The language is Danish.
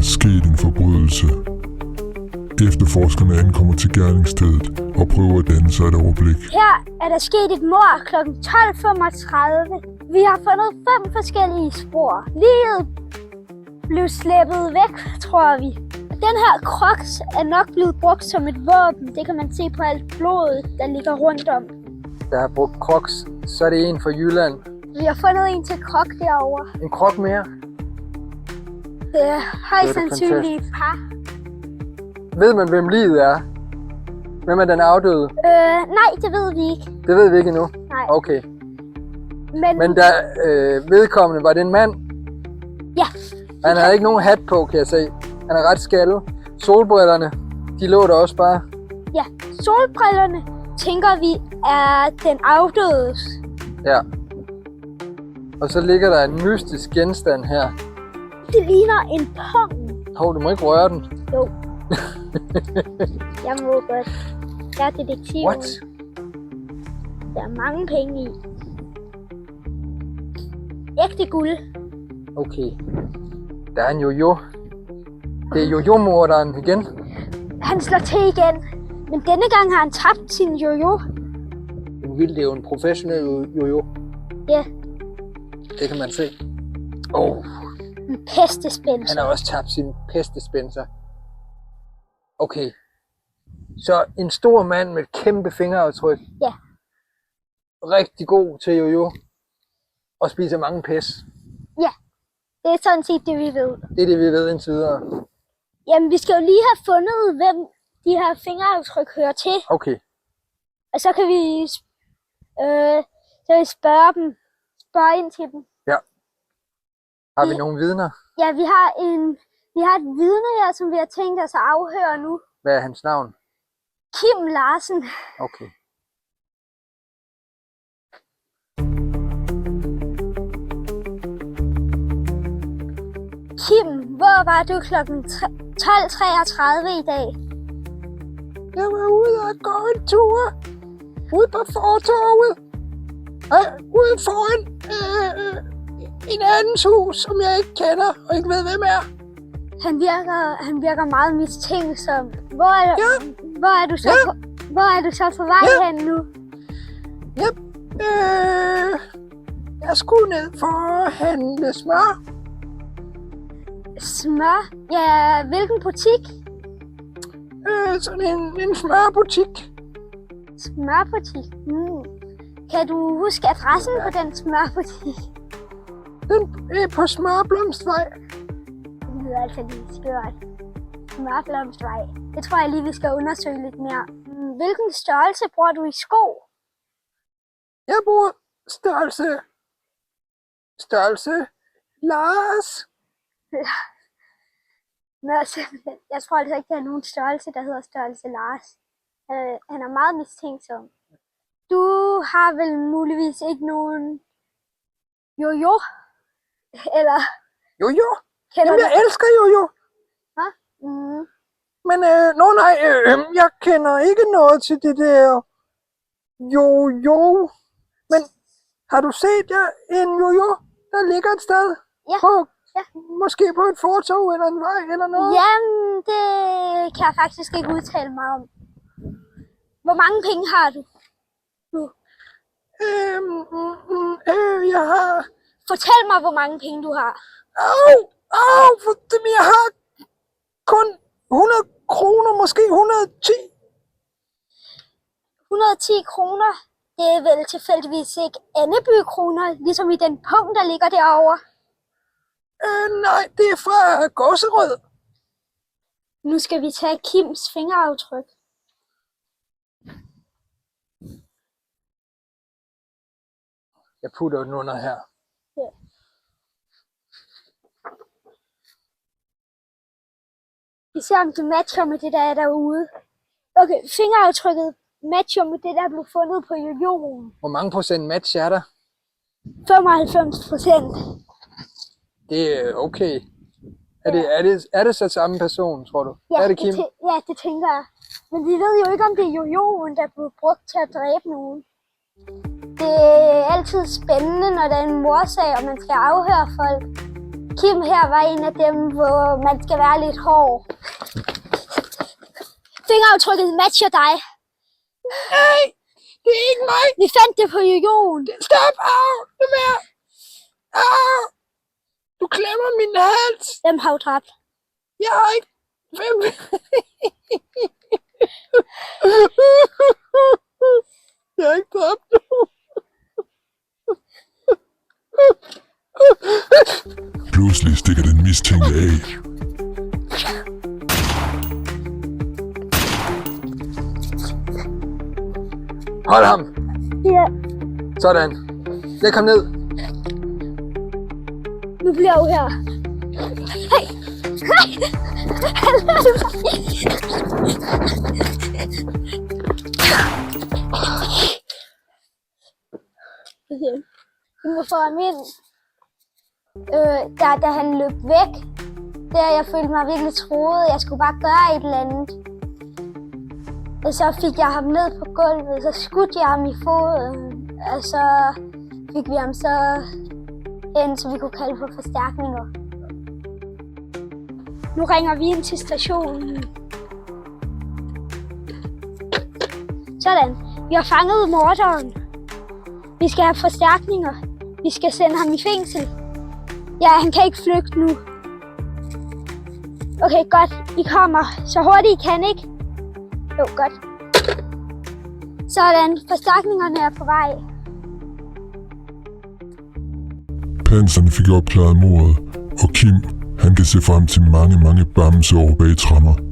er sket en forbrydelse. Efterforskerne ankommer til gerningsstedet og prøver at danne sig et overblik. Her er der sket et mord kl. 12.35. Vi har fundet 5 forskellige spor. Liget blev slæbet væk, tror vi. Den her crocs er nok blevet brugt som et våben. Det kan man se på alt blodet, der ligger rundt om. Der har brugt crocs, så er det en fra Jylland. Vi har fundet en til krok derovre. En croc mere. Det er højst Det er sandsynligt et par. Ved man, hvem liget er? Hvem er den afdøde? Nej, det ved vi ikke. Det ved vi ikke endnu. Nej. Okay. Men Da vedkommende, var det en mand? ja, Han havde ikke nogen hat på, kan jeg se. Han er ret skaldet. Solbrillerne, de lå der også bare. ja, solbrillerne tænker vi er den afdødes. Ja. Og så ligger der en mystisk genstand her. Det ligner en pung. Hov, du må ikke røre den. Jo. Jeg må godt. Jeg er detektiv. What? Der er mange penge i. Ægte guld. Okay. Der er en jojo. Det er jojo-morderen igen. Han slår til igen. Men denne gang har han tabt sin jojo. En vild, det er jo en professionel jojo. Ja, Det kan man se. en pestespenser. Han har også tabt sin pestespenser. Okay. Så en stor mand med et kæmpe fingeraftryk. Ja. Rigtig god til jojo. Og spiser mange pis. Ja, det er sådan set det, vi ved. Det er det, vi ved indtil videre. Jamen, vi skal jo lige have fundet, hvem de her fingeraftryk hører til. Okay. Og så kan vi, spørge ind til dem. Har vi nogle vidner? Ja, vi har et vidne her, som vi har tænkt os at afhøre nu. Hvad er hans navn? Kim Larsen. Okay. Kim, hvor var du kl. 12.33 i dag? Jeg var ude og gå en tur. Ude på fortorvet. Ude foran en andens hus, som jeg ikke kender og ikke ved, hvem er. Han virker meget mistænksom. Hvor er du så, Ja. hvor er du så på vej Ja. hen nu? Jeg skulle ned for at handle smør. Smør? Ja, hvilken butik? Sådan en smørbutik. Smørbutik? Kan du huske adressen på den smørbutik? Den er på Smørblomstvej. Det lyder altså lige skørt. Smørblomstvej. Det tror jeg lige, vi skal undersøge lidt mere. Hvilken størrelse bruger du i sko? Jeg bruger størrelse Lars. Nå, simpelthen. Jeg tror altså ikke, der er nogen størrelse, der hedder størrelse Lars. Han er meget mistænksom. Du har vel muligvis ikke nogen jojo? Eller Jojo. kender Jamen, jeg elsker jojo. Hå? Men nej, jeg kender ikke noget til det der jojo. Men har du set en jojo, der ligger et sted? Ja. Ja. Måske på et fortov eller en vej eller noget? Jamen, det kan jeg faktisk ikke udtale mig om. Hvor mange penge har du? Jeg har... Fortæl mig, hvor mange penge du har. For dem, jeg har kun 100 kroner, måske 110. 110 kroner. Det er vel tilfældigvis ikke Anneby kroner, ligesom i den punkt, der ligger derovre. Nej, det er fra Gåserød. Nu skal vi tage Kims fingeraftryk. Jeg putter den under her. Ja. Vi ser, om det matcher med det, der er derude. Okay, fingeraftrykket matcher med det, der blev fundet på jojoen. Hvor mange procent match er der? 95%. Det er okay. Er det så samme person, tror du? Ja, er det Kim? det tænker jeg. Men vi ved jo ikke, om det er jojoen, der blev brugt til at dræbe nogen. Det er altid spændende, når der er en mordsag, og man skal afhøre folk. Kim her var en af dem, hvor man skal være lidt hård. Fingeraftrykket matcher dig. Nej, det er ikke mig. Vi fandt det på jojoen. Stop, au, det mere. Au, du klemmer min hals. Hvem har du dræbt? Jeg har ikke... Hvem? Jeg har ikke dræbt nogen. Pludselig stikker den mistænkte af. Hold ham. Ja, Sådan. Læg ham ned. nu bliver jeg jo her. Hej! Hej! Okay. Du må få ham ind. Da han løb væk, jeg følte mig virkelig troet. Jeg skulle bare gøre et eller andet. Og så fik jeg ham ned på gulvet, så skudte jeg ham i foden. Og så fik vi ham så hen, så vi kunne kalde på forstærkninger. Nu ringer vi ind til stationen. Sådan, vi har fanget morderen. Vi skal have forstærkninger. Vi skal sende ham i fængsel. Ja, han kan ikke flygte nu. Okay, godt. Vi kommer så hurtigt I kan, ikke? Jo, godt. Sådan, forstærkningerne er på vej. Panserne fik opklaret mordet, og Kim, han kan se frem til mange bamseår bag tremmer.